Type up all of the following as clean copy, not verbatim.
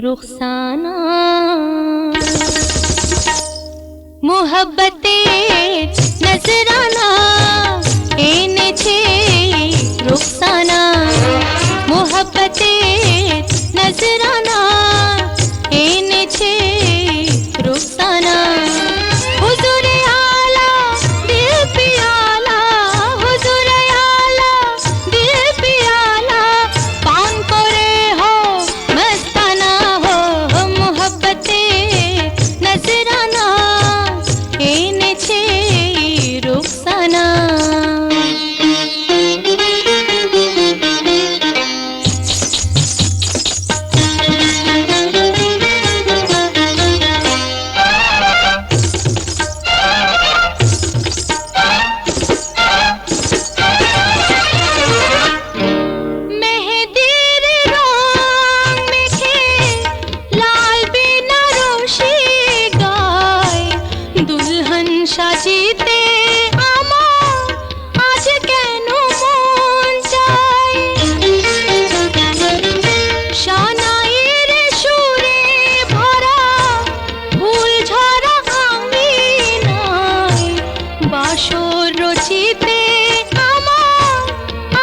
रुखसाना मोहब्बते नजराना এনেছে रुखसाना मोहब्बते नजराना এনেছে रुखसाना हुजूरे आला दिल पियाला हुजूरे आला दिल पियाला पान करे हो मस्ताना हो मोहब्बते नजराना এনেছে रुखसाना সাজিতে আমার আজ কেন মন চায় শানাইয়ের সুরে ভরা ফুল ঝরা আঙিনায় বাসর রচিতে আমার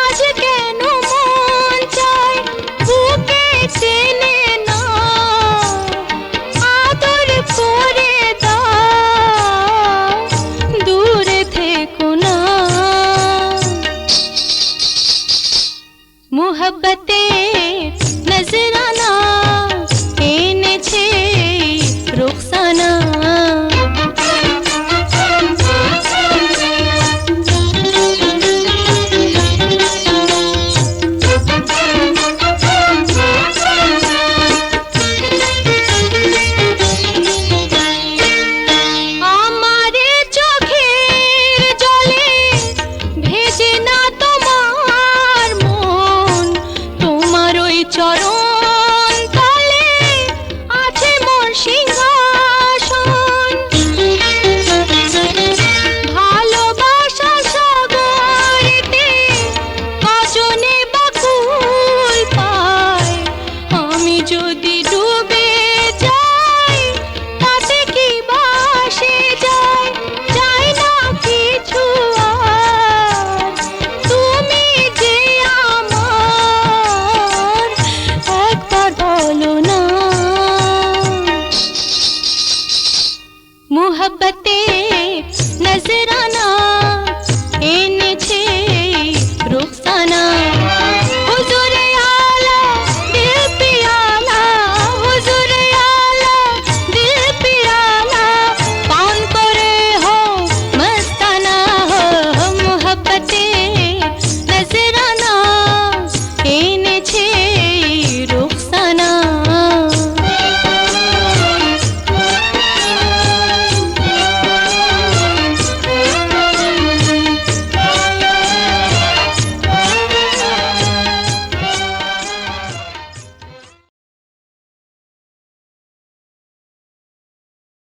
আজ কেন মন চায় বুকে চেনে না আদর করে मोहब्बते नजराना এনেছে रुखसाना আমারে চোখের জলে ভেজে না চরণ তলে আছে মোর সিংহাসন ভালোবাসা সাগরেতে কজনে বাকুল পায় আমি যদি ডুবে যাই তাতে কি বাসে যায় যায় না কিছু আর তুমি যে बोलो ना मोहब्बते नजराना